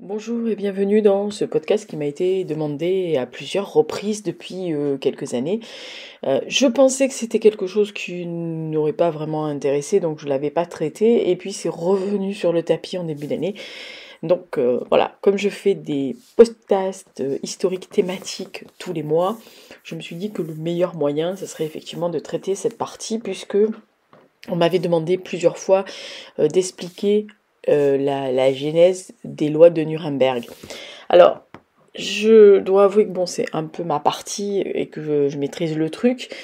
Bonjour et bienvenue dans ce podcast qui m'a été demandé à plusieurs reprises depuis quelques années. Je pensais que c'était quelque chose qui n'aurait pas vraiment intéressé, donc je l'avais pas traité, et puis c'est revenu sur le tapis en début d'année. Donc voilà, comme je fais des podcasts historiques thématiques tous les mois, je me suis dit que le meilleur moyen, ce serait effectivement de traiter cette partie, puisque on m'avait demandé plusieurs fois d'expliquer la genèse des lois de Nuremberg. Alors, je dois avouer que bon, c'est un peu ma partie et que je maîtrise le truc.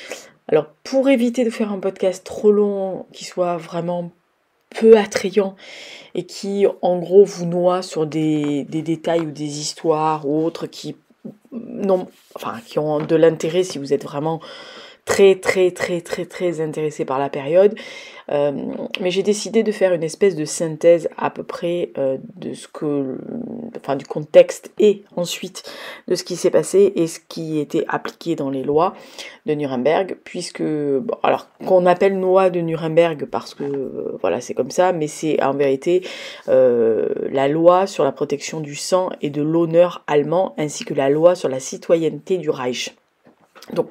Alors, pour éviter de faire un podcast trop long, qui soit vraiment peu attrayant et qui, en gros, vous noie sur des détails ou des histoires ou autres qui ont de l'intérêt si vous êtes vraiment très intéressé par la période. Mais j'ai décidé de faire une espèce de synthèse à peu près du contexte et ensuite de ce qui s'est passé et ce qui était appliqué dans les lois de Nuremberg, puisque, alors qu'on appelle loi de Nuremberg parce que voilà, c'est comme ça, mais c'est en vérité la loi sur la protection du sang et de l'honneur allemand, ainsi que la loi sur la citoyenneté du Reich. Donc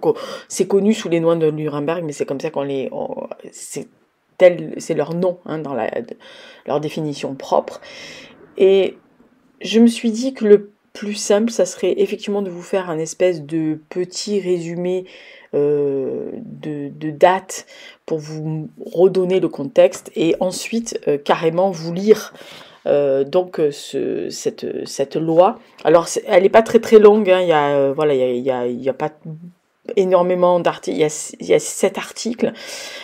c'est connu sous les noms de Nuremberg, mais c'est comme ça c'est leur nom dans leur définition propre. Et je me suis dit que le plus simple, ça serait effectivement de vous faire un espèce de petit résumé de dates pour vous redonner le contexte et ensuite carrément vous lire cette loi. Alors elle n'est pas très longue, il y a pas énormément d'articles, il y a 7 articles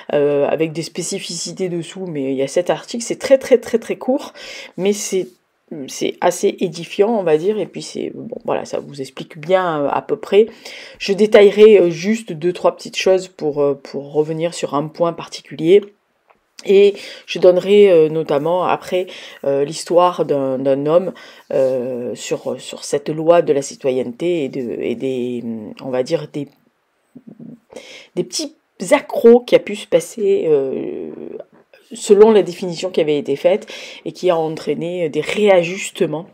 avec des spécificités dessous, mais il y a 7 articles, c'est très court, mais c'est assez édifiant, on va dire, et puis ça vous explique bien à peu près. Je détaillerai juste 2-3 petites choses pour revenir sur un point particulier. Et je donnerai notamment après l'histoire d'un homme sur cette loi de la citoyenneté et des on va dire des petits accros qui a pu se passer selon la définition qui avait été faite et qui a entraîné des réajustements.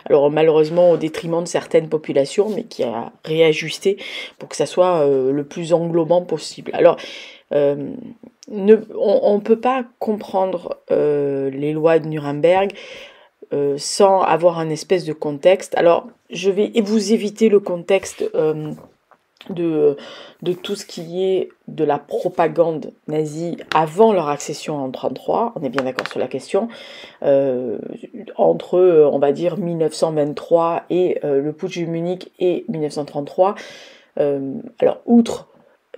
Alors malheureusement au détriment de certaines populations, mais qui a réajusté pour que ça soit le plus englobant possible. Alors on ne peut pas comprendre les lois de Nuremberg sans avoir un espèce de contexte. Alors je vais vous éviter le contexte de tout ce qui est de la propagande nazie avant leur accession en 1933, on est bien d'accord sur la question, entre, on va dire, 1923 et le putsch de Munich et 1933. Alors, outre,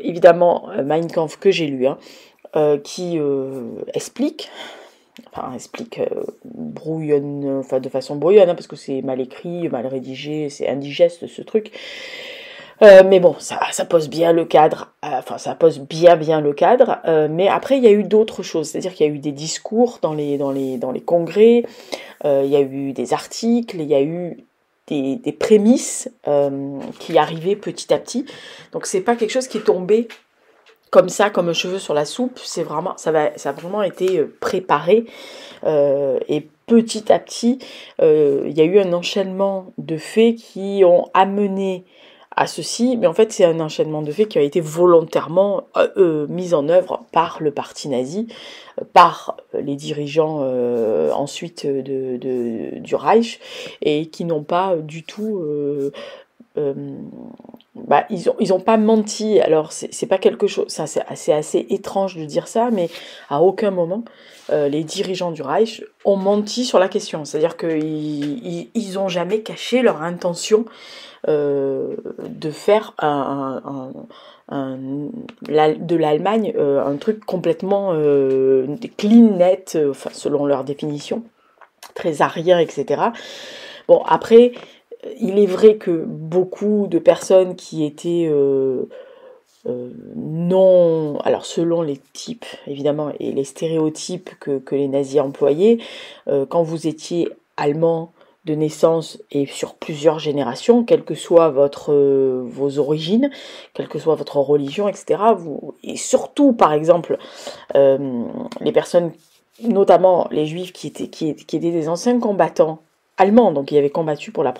évidemment, Mein Kampf que j'ai lu, qui explique brouillonne, de façon brouillonne, parce que c'est mal écrit, mal rédigé, c'est indigeste ce truc. Mais bon, ça pose bien le cadre, ça pose bien le cadre, mais après il y a eu d'autres choses, c'est-à-dire qu'il y a eu des discours dans les congrès, il y a eu des articles, il y a eu des prémices qui arrivaient petit à petit, donc c'est pas quelque chose qui est tombé comme ça, comme un cheveu sur la soupe, ça a vraiment été préparé, et petit à petit, il y a eu un enchaînement de faits qui ont amené à ceci, mais en fait c'est un enchaînement de faits qui a été volontairement mis en œuvre par le parti nazi, par les dirigeants ensuite du Reich, et qui n'ont pas du tout ils ont pas menti. Alors c'est pas quelque chose, ça c'est assez étrange de dire ça, mais à aucun moment les dirigeants du Reich ont menti sur la question, c'est-à-dire qu'ils ont jamais caché leur intention de faire de l'Allemagne un truc complètement clean, net, selon leur définition, très arien, etc. Bon, après, il est vrai que beaucoup de personnes qui étaient non... Alors, selon les types, évidemment, et les stéréotypes que les nazis employaient, quand vous étiez allemand de naissance et sur plusieurs générations, quelles que soient vos origines, quelle que soit votre religion, etc., et surtout, par exemple, les personnes, notamment les juifs qui étaient des anciens combattants allemand, donc il avait combattu pour la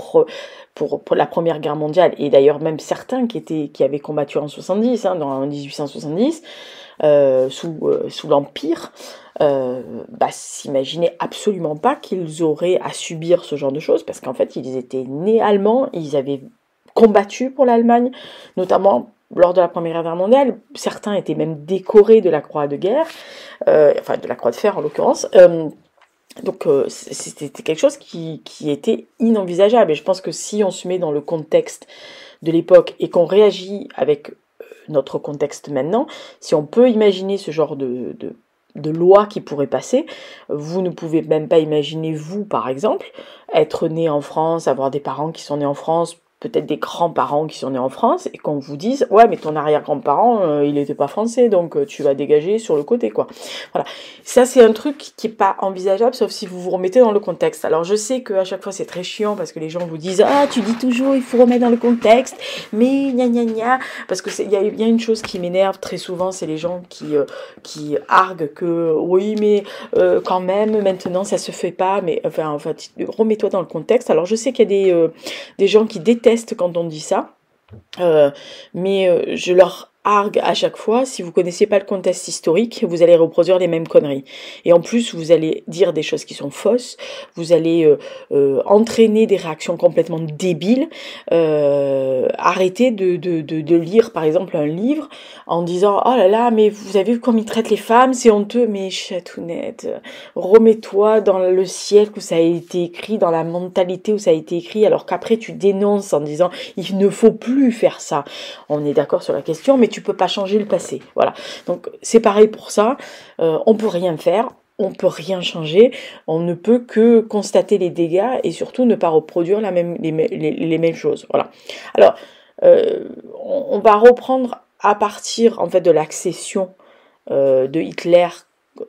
Première Guerre mondiale, et d'ailleurs même certains qui avaient combattu en 70, hein, en 1870, sous l'Empire, s'imaginaient absolument pas qu'ils auraient à subir ce genre de choses, parce qu'en fait ils étaient nés allemands, ils avaient combattu pour l'Allemagne, notamment lors de la Première Guerre mondiale. Certains étaient même décorés de la Croix de guerre, enfin de la Croix de fer en l'occurrence. Donc c'était quelque chose qui était inenvisageable, et je pense que si on se met dans le contexte de l'époque et qu'on réagit avec notre contexte maintenant, si on peut imaginer ce genre de loi qui pourrait passer, vous ne pouvez même pas imaginer, vous par exemple, être né en France, avoir des parents qui sont nés en France, peut-être des grands-parents qui sont nés en France, et qu'on vous dise, ouais, mais ton arrière-grand-parent, il n'était pas français, donc tu vas dégager sur le côté, quoi. Voilà. Ça, c'est un truc qui n'est pas envisageable, sauf si vous vous remettez dans le contexte. Alors, je sais qu'à chaque fois, c'est très chiant, parce que les gens vous disent, ah, tu dis toujours, il faut remettre dans le contexte, mais gna gna gna, parce que il y a une chose qui m'énerve très souvent, c'est les gens qui arguent que, oui, mais quand même, maintenant, ça se fait pas, mais enfin remets-toi dans le contexte. Alors, je sais qu'il y a des gens qui détestent quand on dit ça, mais je leur argue à chaque fois, si vous connaissez pas le contexte historique, vous allez reproduire les mêmes conneries. Et en plus, vous allez dire des choses qui sont fausses, vous allez entraîner des réactions complètement débiles. Arrêtez de lire, par exemple, un livre en disant « Oh là là, mais vous avez vu comme ils traitent les femmes, c'est honteux !» Mais chatounette, remets-toi dans le siècle où ça a été écrit, dans la mentalité où ça a été écrit, alors qu'après tu dénonces en disant « Il ne faut plus faire ça !» On est d'accord sur la question, mais tu peux pas changer le passé. Voilà. Donc c'est pareil pour ça. On peut rien faire. On peut rien changer, on ne peut que constater les dégâts et surtout ne pas reproduire les mêmes choses. Voilà. Alors, on va reprendre à partir en fait de l'accession de Hitler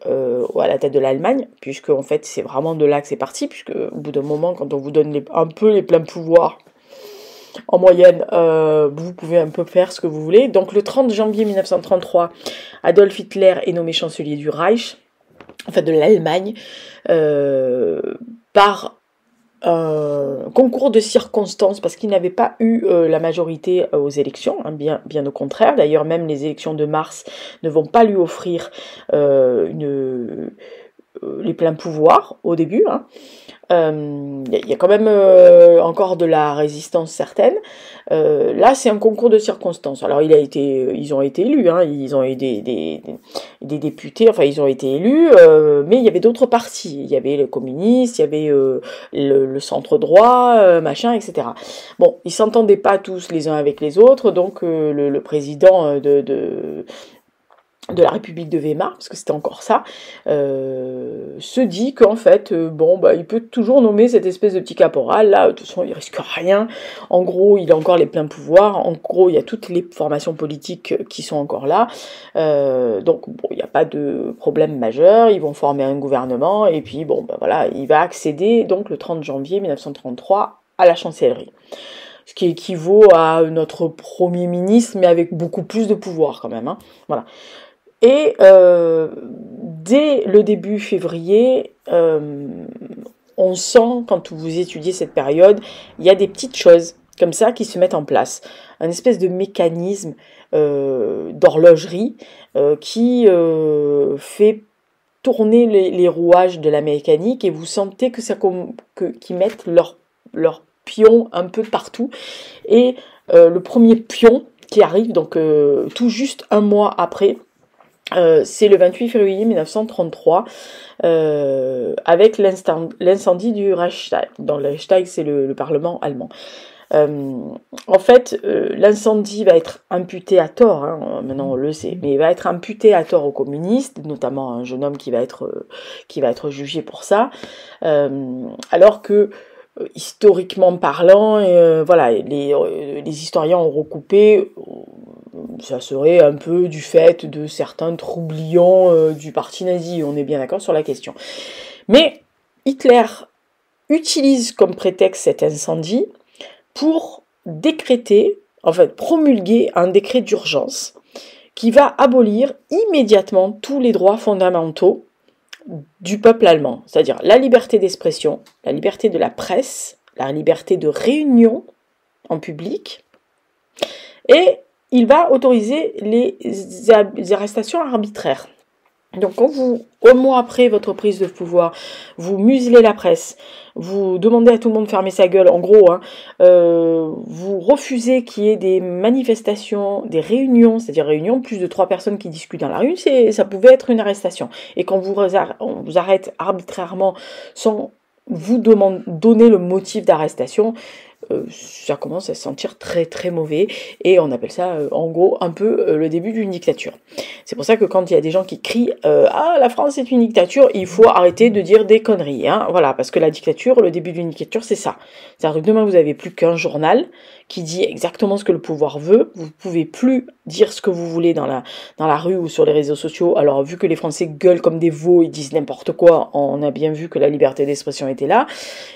à la tête de l'Allemagne, puisque en fait c'est vraiment de là que c'est parti, puisque au bout d'un moment, quand on vous donne un peu les pleins pouvoirs, en moyenne, vous pouvez un peu faire ce que vous voulez. Donc le 30 janvier 1933, Adolf Hitler est nommé chancelier du Reich, enfin de l'Allemagne, par un concours de circonstances, parce qu'il n'avait pas eu la majorité aux élections, hein, bien au contraire. D'ailleurs, même les élections de mars ne vont pas lui offrir les pleins pouvoirs au début, hein. Y a quand même encore de la résistance certaine. Là, c'est un concours de circonstances. Alors, ils ont été élus, hein, ils ont eu des députés, enfin, ils ont été élus, mais il y avait d'autres partis. Il y avait les communistes, il y avait le centre droit, machin, etc. Bon, ils s'entendaient pas tous les uns avec les autres, donc le président de la République de Weimar, parce que c'était encore ça, se dit qu'en fait, il peut toujours nommer cette espèce de petit caporal, là, de toute façon, il risque rien, en gros, il a encore les pleins pouvoirs, en gros, il y a toutes les formations politiques qui sont encore là, donc, il n'y a pas de problème majeur, ils vont former un gouvernement, et puis, voilà, il va accéder, donc, le 30 janvier 1933, à la chancellerie. Ce qui équivaut à notre Premier ministre, mais avec beaucoup plus de pouvoir, quand même, hein, voilà. Et dès le début février, on sent, quand vous étudiez cette période, il y a des petites choses comme ça qui se mettent en place. Un espèce de mécanisme d'horlogerie qui fait tourner les rouages de la mécanique, et vous sentez qu'ils mettent leurs pions un peu partout. Et le premier pion qui arrive, donc tout juste un mois après, c'est le 28 février 1933, avec l'incendie du Reichstag. Dans le Reichstag, c'est le Parlement allemand. En fait, l'incendie va être imputé à tort, hein, maintenant on le sait, mais il va être imputé à tort aux communistes, notamment un jeune homme qui va être jugé pour ça, alors que historiquement parlant, voilà, les historiens ont recoupé, ça serait un peu du fait de certains troublions du parti nazi, on est bien d'accord sur la question. Mais Hitler utilise comme prétexte cet incendie pour décréter, en fait promulguer un décret d'urgence qui va abolir immédiatement tous les droits fondamentaux du peuple allemand, c'est-à-dire la liberté d'expression, la liberté de la presse, la liberté de réunion en public, et il va autoriser les arrestations arbitraires. Donc quand vous, un mois après votre prise de pouvoir, vous muselez la presse, vous demandez à tout le monde de fermer sa gueule, en gros, hein, vous refusez qu'il y ait des manifestations, des réunions, c'est-à-dire réunions, plus de 3 personnes qui discutent dans la rue, ça pouvait être une arrestation. Et quand on vous arrête arbitrairement sans vous donner le motif d'arrestation, ça commence à se sentir très très mauvais et on appelle ça en gros un peu le début d'une dictature. C'est pour ça que quand il y a des gens qui crient ah la France est une dictature, il faut arrêter de dire des conneries, hein, voilà, parce que la dictature, le début d'une dictature c'est ça. C'est-à-dire que demain vous n'avez plus qu'un journal qui dit exactement ce que le pouvoir veut, vous pouvez plus dire ce que vous voulez dans la rue ou sur les réseaux sociaux. Alors vu que les Français gueulent comme des veaux, ils disent n'importe quoi, on a bien vu que la liberté d'expression était là.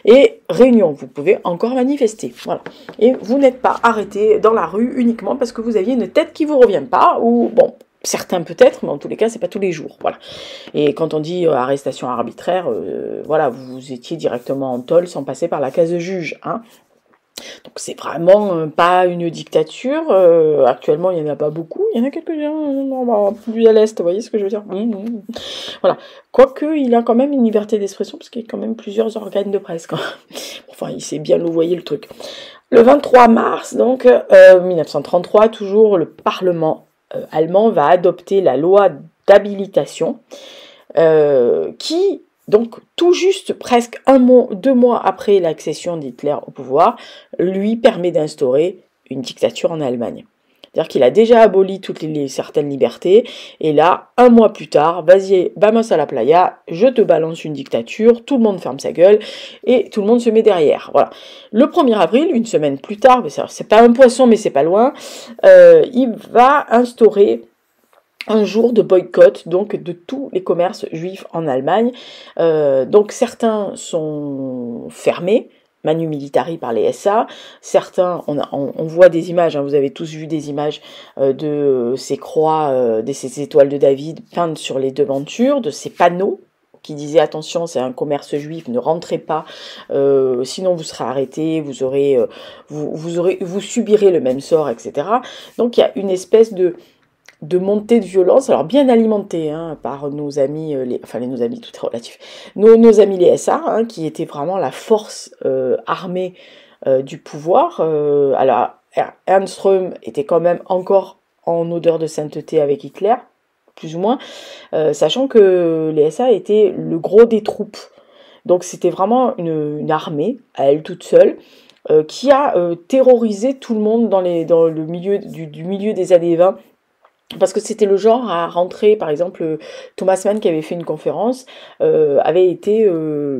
Et réunion, vous pouvez encore manifester, voilà. Et vous n'êtes pas arrêté dans la rue uniquement parce que vous aviez une tête qui vous revient pas, ou bon, certains peut-être, mais en tous les cas c'est pas tous les jours, voilà. Et quand on dit arrestation arbitraire, voilà, vous étiez directement en tôle sans passer par la case juge, hein. Donc c'est vraiment pas une dictature. Actuellement, il n'y en a pas beaucoup. Il y en a quelques-uns plus à l'est, vous voyez ce que je veux dire. Voilà. Quoique, il a quand même une liberté d'expression, parce qu'il y a quand même plusieurs organes de presse. Quand même. Enfin, il sait bien louvoyer le truc. Le 23 mars, donc, 1933, toujours, le Parlement allemand va adopter la loi d'habilitation qui... Donc, tout juste, presque 2 mois après l'accession d'Hitler au pouvoir, lui permet d'instaurer une dictature en Allemagne. C'est-à-dire qu'il a déjà aboli certaines libertés, et là, 1 mois plus tard, vas-y, vamos à la playa, je te balance une dictature, tout le monde ferme sa gueule, et tout le monde se met derrière. Voilà. Le 1er avril, une semaine plus tard, c'est pas un poisson, mais c'est pas loin, il va instaurer un jour de boycott donc de tous les commerces juifs en Allemagne. Donc certains sont fermés, manu militari par les SA, certains, on voit des images, hein, vous avez tous vu des images de ces croix, de ces étoiles de David peintes sur les devantures, de ces panneaux qui disaient attention, c'est un commerce juif, ne rentrez pas, sinon vous serez arrêté, vous subirez le même sort, etc. Donc il y a une espèce de montée de violence, alors bien alimentée hein, par nos amis, nos amis, tout est relatif, nos amis les SA, hein, qui étaient vraiment la force armée du pouvoir. Alors Ernst Röhm était quand même encore en odeur de sainteté avec Hitler, plus ou moins, sachant que les SA étaient le gros des troupes. Donc c'était vraiment une armée, à elle toute seule, qui a terrorisé tout le monde dans le milieu du milieu des années 20, parce que c'était le genre à rentrer, par exemple, Thomas Mann qui avait fait une conférence, avait été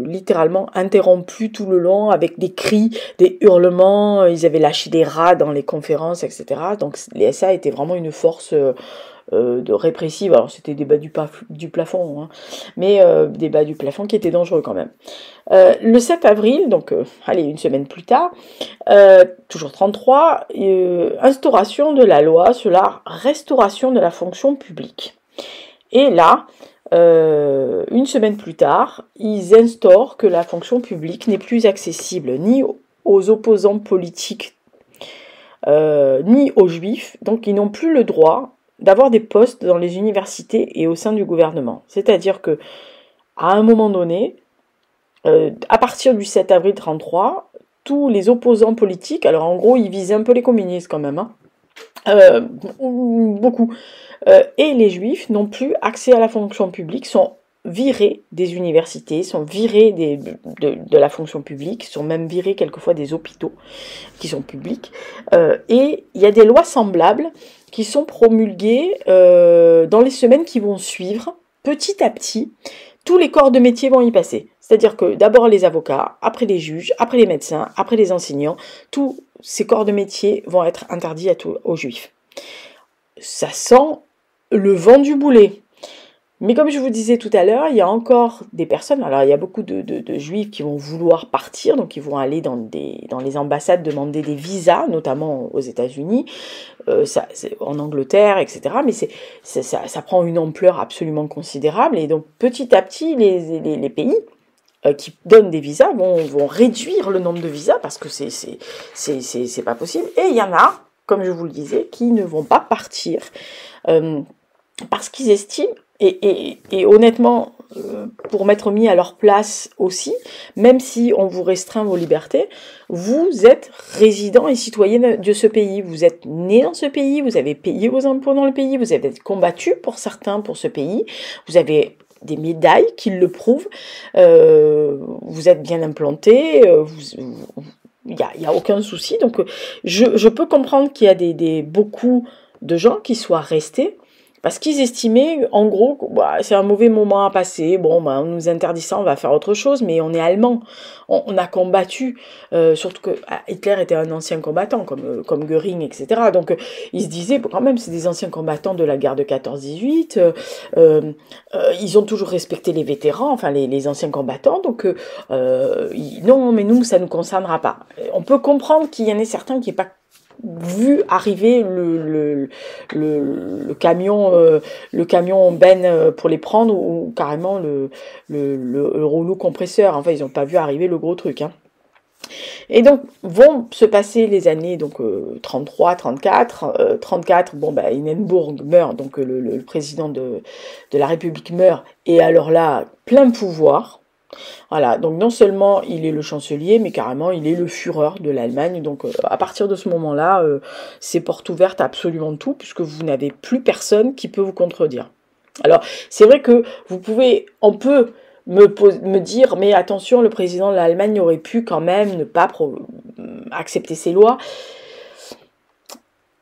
littéralement interrompu tout le long avec des cris, des hurlements, ils avaient lâché des rats dans les conférences, etc. Donc les SA étaient vraiment une force de répressive, alors c'était des bas du plafond, hein, mais des bas du plafond qui étaient dangereux quand même. Le 7 avril, donc allez, une semaine plus tard, toujours 33, instauration de la loi sur la restauration de la fonction publique. Et là, une semaine plus tard, ils instaurent que la fonction publique n'est plus accessible ni aux opposants politiques, ni aux juifs, donc ils n'ont plus le droit d'avoir des postes dans les universités et au sein du gouvernement. C'est-à-dire que, à un moment donné, à partir du 7 avril 1933, tous les opposants politiques, alors en gros ils visaient un peu les communistes quand même, hein, beaucoup, et les juifs n'ont plus accès à la fonction publique, sont virés des universités, sont virés de la fonction publique, sont même virés quelquefois des hôpitaux qui sont publics, et il y a des lois semblables qui sont promulguées dans les semaines qui vont suivre, petit à petit. Tous les corps de métier vont y passer. C'est-à-dire que d'abord les avocats, après les juges, après les médecins, après les enseignants, tous ces corps de métier vont être interdits aux juifs. Ça sent le vent du boulet. Mais comme je vous disais tout à l'heure, il y a encore des personnes, alors il y a beaucoup de juifs qui vont vouloir partir, donc ils vont aller dans les ambassades demander des visas, notamment aux États-Unis, en Angleterre, etc. Mais ça prend une ampleur absolument considérable, et donc petit à petit, les pays qui donnent des visas vont réduire le nombre de visas, parce que c'est pas possible. Et il y en a, comme je vous le disais, qui ne vont pas partir, parce qu'ils estiment, et honnêtement, pour m'être mis à leur place aussi, même si on vous restreint vos libertés, vous êtes résident et citoyen de ce pays, vous êtes né dans ce pays, vous avez payé vos impôts dans le pays, vous avez combattu pour certains pour ce pays, vous avez des médailles qui le prouvent, vous êtes bien implanté, il y a aucun souci. Donc je peux comprendre qu'il y a beaucoup de gens qui soient restés, parce qu'ils estimaient, en gros, bah, c'est un mauvais moment à passer, bon, bah, en nous interdisant, on va faire autre chose, mais on est allemand, on a combattu, surtout que Hitler était un ancien combattant, comme Göring, etc. Donc, ils se disaient, bon, quand même, c'est des anciens combattants de la guerre de 14-18, ils ont toujours respecté les vétérans, enfin, les anciens combattants, donc, non, mais nous, ça ne nous concernera pas. On peut comprendre qu'il y en ait certains qui n'aient pas vu arriver le camion benne pour les prendre, ou carrément le rouleau compresseur. Enfin, ils n'ont pas vu arriver le gros truc, hein. Et donc vont se passer les années, donc 33, 34, 34. Bon, bah, Hindenburg meurt, donc le président de la République meurt, et alors là, plein pouvoir. Voilà, donc non seulement il est le chancelier, mais carrément il est le Führer de l'Allemagne. Donc à partir de ce moment-là, c'est porte ouverte à absolument tout, puisque vous n'avez plus personne qui peut vous contredire. Alors c'est vrai que on peut me dire, mais attention, le président de l'Allemagne aurait pu quand même ne pas accepter ces lois.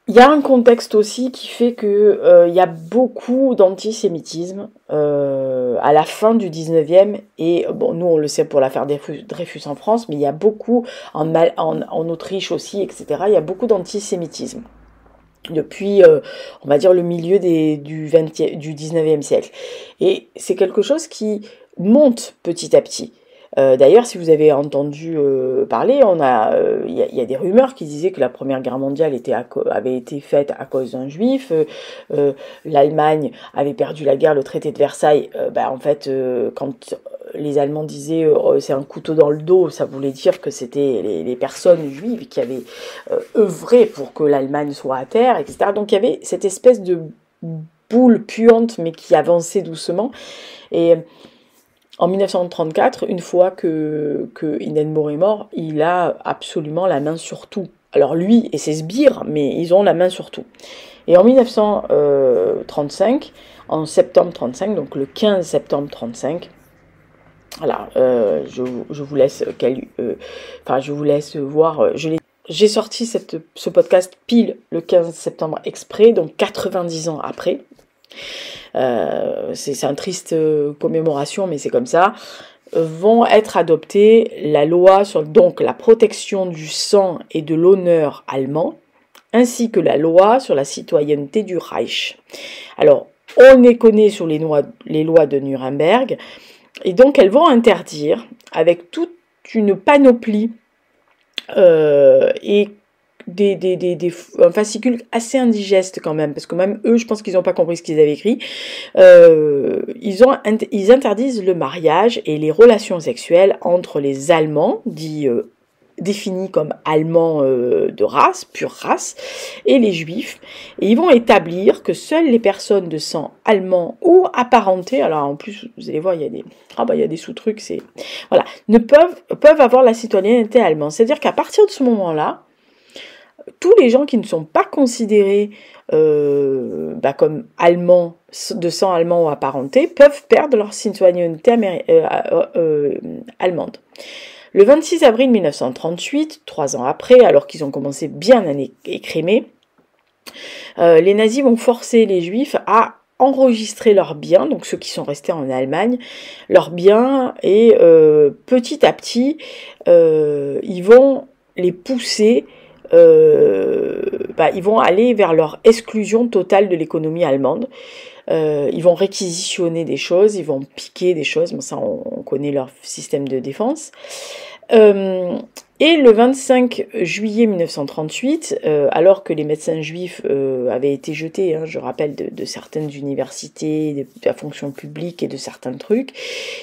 Il y a un contexte aussi qui fait que il y a beaucoup d'antisémitisme à la fin du 19e, et bon, nous on le sait pour l'affaire Dreyfus en France, mais il y a beaucoup en Autriche aussi, etc. Il y a beaucoup d'antisémitisme depuis, on va dire, le milieu du 19e siècle. Et c'est quelque chose qui monte petit à petit. D'ailleurs, si vous avez entendu parler, il y a des rumeurs qui disaient que la Première Guerre mondiale avait été faite à cause d'un juif. L'Allemagne avait perdu la guerre, le traité de Versailles. En fait, quand les Allemands disaient c'est un couteau dans le dos, ça voulait dire que c'était les personnes juives qui avaient œuvré pour que l'Allemagne soit à terre, etc. Donc il y avait cette espèce de boule puante, mais qui avançait doucement. Et en 1934, une fois que Hindenburg est mort, il a absolument la main sur tout. Alors lui et ses sbires, mais ils ont la main sur tout. Et en 1935, en septembre 35, donc le 15 septembre 35, voilà, je vous laisse je vous laisse voir. J'ai sorti ce podcast pile le 15 septembre exprès, donc 90 ans après. C'est un triste commémoration, mais c'est comme ça. Vont être adoptées la loi sur donc la protection du sang et de l'honneur allemand, ainsi que la loi sur la citoyenneté du Reich. Alors, on les connaît sur les lois de Nuremberg, et donc elles vont interdire, avec toute une panoplie et un fascicule assez indigeste quand même, parce que même eux, je pense qu'ils n'ont pas compris ce qu'ils avaient écrit. Ils interdisent le mariage et les relations sexuelles entre les Allemands, définis comme Allemands de race, pure race, et les Juifs. Et ils vont établir que seules les personnes de sang allemand ou apparentées, alors en plus, vous allez voir, il y a des sous-trucs, voilà, peuvent avoir la citoyenneté allemande. C'est-à-dire qu'à partir de ce moment-là, tous les gens qui ne sont pas considérés comme allemands, de sang allemand ou apparentés, peuvent perdre leur citoyenneté allemande. Le 26 avril 1938, 3 ans après, alors qu'ils ont commencé bien à écrémer, les nazis vont forcer les juifs à enregistrer leurs biens, donc ceux qui sont restés en Allemagne, leurs biens, et petit à petit, ils vont les pousser ils vont aller vers leur exclusion totale de l'économie allemande. Ils vont réquisitionner des choses, ils vont piquer des choses, mais ça on connaît leur système de défense. Et le 25 juillet 1938, alors que les médecins juifs avaient été jetés, hein, je rappelle, de certaines universités, de la fonction publique et de certains trucs,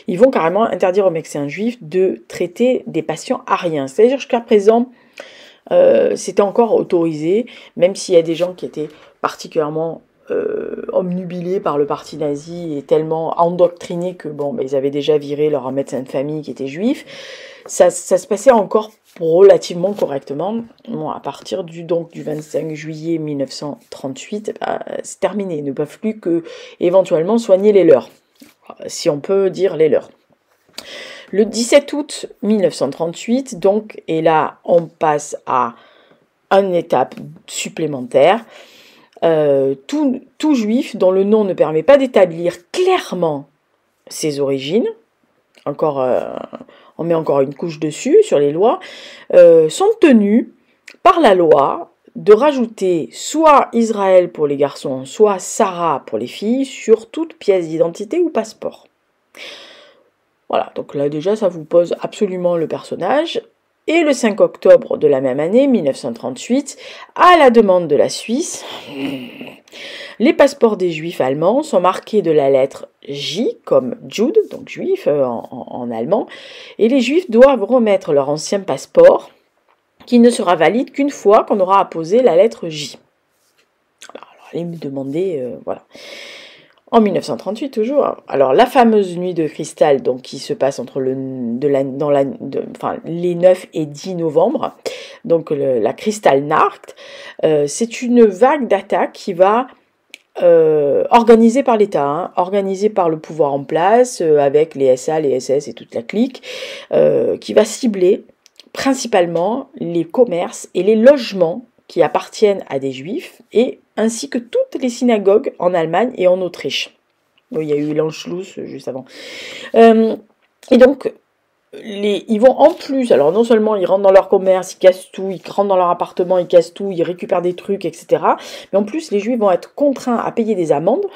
ils vont carrément interdire aux médecins juifs de traiter des patients ariens. C'est-à-dire jusqu'à présent, c'était encore autorisé, même s'il y a des gens qui étaient particulièrement omnubilés par le parti nazi et tellement endoctrinés que ils avaient déjà viré leur médecin de famille qui était juif. Ça se passait encore relativement correctement. Bon, à partir du 25 juillet 1938, c'est terminé. Ils ne peuvent plus que éventuellement soigner les leurs, si on peut dire les leurs. Le 17 août 1938, donc, et là on passe à une étape supplémentaire. Tout juif dont le nom ne permet pas d'établir clairement ses origines, on met encore une couche dessus sur les lois, sont tenus par la loi de rajouter soit Israël pour les garçons, soit Sarah pour les filles sur toute pièce d'identité ou passeport. Voilà, donc là déjà ça vous pose absolument le personnage. Et le 5 octobre de la même année, 1938, à la demande de la Suisse, les passeports des juifs allemands sont marqués de la lettre J, comme Jude, donc juif en allemand, et les juifs doivent remettre leur ancien passeport, qui ne sera valide qu'une fois qu'on aura apposé la lettre J. Alors allez me demander, voilà. En 1938 toujours. Alors la fameuse nuit de cristal, donc qui se passe entre les 9 et 10 novembre, donc la Kristallnacht, c'est une vague d'attaque qui va organisée par l'État, hein, organisée par le pouvoir en place, avec les SA, les SS et toute la clique, qui va cibler principalement les commerces et les logements qui appartiennent à des juifs, et ainsi que toutes les synagogues en Allemagne et en Autriche. Il y a eu l'Anschluss juste avant. Et donc, ils vont en plus, alors non seulement ils rentrent dans leur commerce, ils cassent tout, ils rentrent dans leur appartement, ils cassent tout, ils récupèrent des trucs, etc. Mais en plus, les juifs vont être contraints à payer des amendes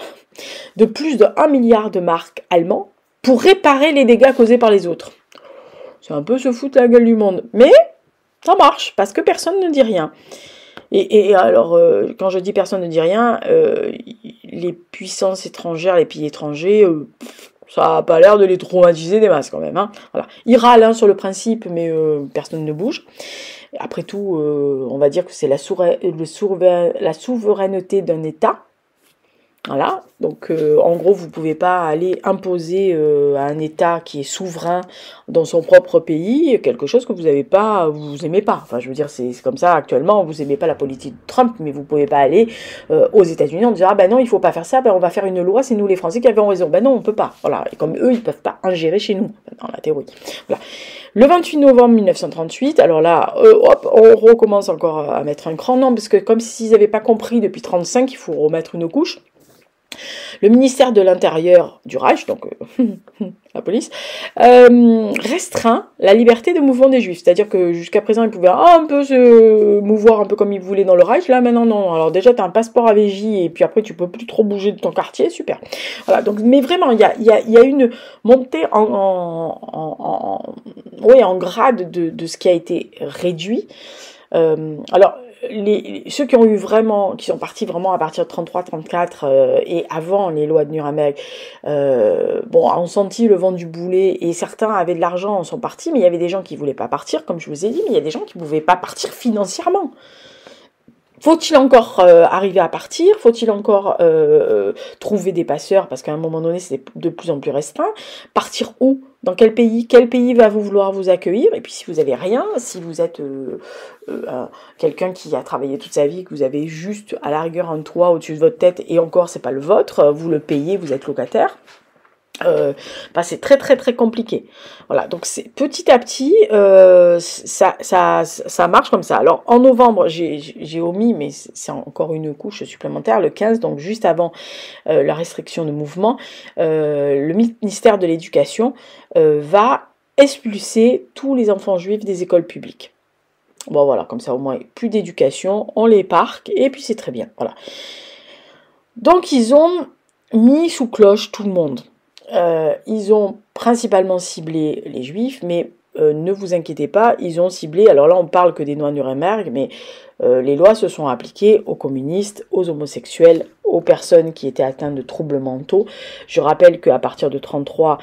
de plus de 1 milliard de marks allemands pour réparer les dégâts causés par les autres. C'est un peu se foutre la gueule du monde. Mais ça marche, parce que personne ne dit rien. Et alors, quand je dis personne ne dit rien, les puissances étrangères, les pays étrangers, ça n'a pas l'air de les traumatiser des masses quand même. Hein. Voilà. Ils râlent sur le principe, mais personne ne bouge. Après tout, on va dire que c'est la souveraineté d'un État. Voilà, donc en gros, vous ne pouvez pas aller imposer à un État qui est souverain dans son propre pays quelque chose que vous n'aimez pas. Enfin, je veux dire, c'est comme ça actuellement, vous n'aimez pas la politique de Trump, mais vous ne pouvez pas aller aux États-Unis en disant « Ah ben non, il ne faut pas faire ça, on va faire une loi, c'est nous les Français qui avons raison. » Ben non, on ne peut pas. Voilà, et comme eux, ils ne peuvent pas ingérer chez nous, dans la théorie. Voilà. Le 28 novembre 1938, alors là, on recommence encore à mettre un cran, non, parce que comme s'ils n'avaient pas compris depuis 1935, il faut remettre une couche. Le ministère de l'Intérieur du Reich, donc la police, restreint la liberté de mouvement des Juifs. C'est-à-dire que jusqu'à présent, ils pouvaient un peu se mouvoir un peu comme ils voulaient dans le Reich. Là, maintenant, non. Alors déjà, tu as un passeport AVJ et puis après, tu peux plus trop bouger de ton quartier. Super. Voilà. Donc, mais vraiment, il y a une montée en grade de ce qui a été réduit. Alors, ceux qui sont partis vraiment à partir de 33-34 et avant les lois de Nuremberg, ont senti le vent du boulet et certains avaient de l'argent, sont partis, mais il y avait des gens qui voulaient pas partir, comme je vous ai dit, mais il y a des gens qui pouvaient pas partir financièrement. Faut-il encore arriver à partir? Faut-il encore trouver des passeurs? Parce qu'à un moment donné, c'est de plus en plus restreint. Partir où? Dans quel pays? Quel pays va vouloir vous accueillir? Et puis si vous avez rien, si vous êtes quelqu'un qui a travaillé toute sa vie, que vous avez juste à la rigueur un toit au-dessus de votre tête, et encore c'est pas le vôtre, vous le payez, vous êtes locataire. C'est très très très compliqué. Voilà, donc c'est petit à petit ça marche comme ça. Alors en novembre, j'ai omis, mais c'est encore une couche supplémentaire, le 15, donc juste avant la restriction de mouvement, le ministère de l'Éducation va expulser tous les enfants juifs des écoles publiques. Bon voilà, comme ça au moins plus d'éducation, on les parque et puis c'est très bien. Voilà. Donc ils ont mis sous cloche tout le monde. Ils ont principalement ciblé les juifs, mais ne vous inquiétez pas, ils ont ciblé, alors là on parle que des lois Nuremberg, mais les lois se sont appliquées aux communistes, aux homosexuels, aux personnes qui étaient atteintes de troubles mentaux. Je rappelle qu'à partir de 1933,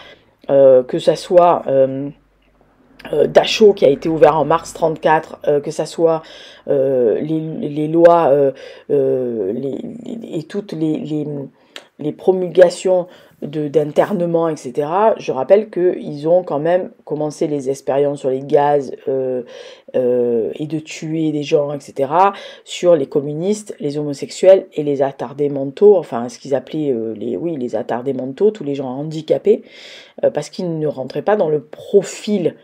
que ça soit Dachau qui a été ouvert en mars 1934, que ça soit les lois et toutes les promulgations d'internement, etc. Je rappelle qu'ils ont quand même commencé les expériences sur les gaz et de tuer des gens, etc. sur les communistes, les homosexuels et les attardés mentaux, enfin ce qu'ils appelaient les attardés mentaux, tous les gens handicapés, parce qu'ils ne rentraient pas dans le profil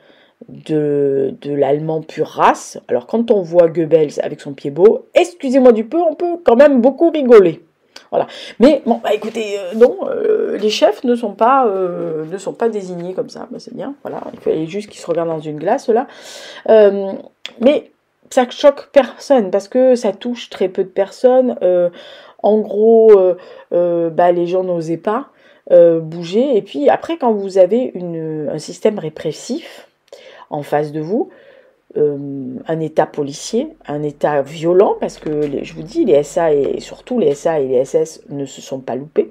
de l'allemand pure race. Alors quand on voit Goebbels avec son pied beau, excusez-moi du peu, on peut quand même beaucoup rigoler. Voilà. Mais bon, bah écoutez, non, les chefs ne sont pas désignés comme ça. Bah, c'est bien. Voilà, il fallait juste qu'ils se regardent dans une glace là. Mais ça choque personne parce que ça touche très peu de personnes. En gros, les gens n'osaient pas bouger. Et puis après, quand vous avez un système répressif en face de vous, un état policier, un état violent, parce que je vous dis, les SA et surtout les SA et les SS ne se sont pas loupés.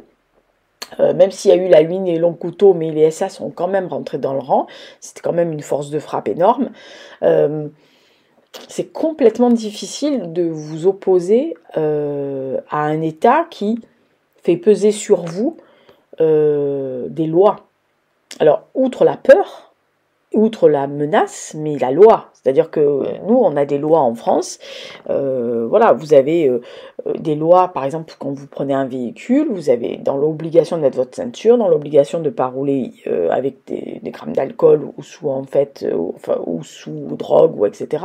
Même s'il y a eu la ligne et long couteau, mais les SA sont quand même rentrés dans le rang. C'était quand même une force de frappe énorme. C'est complètement difficile de vous opposer à un État qui fait peser sur vous des lois. Alors, outre la peur, outre la menace, mais la loi. C'est-à-dire que nous, on a des lois en France. Voilà, vous avez des lois, par exemple, quand vous prenez un véhicule, vous avez dans l'obligation de mettre votre ceinture, dans l'obligation de ne pas rouler avec des grammes d'alcool ou sous ou sous drogue ou etc.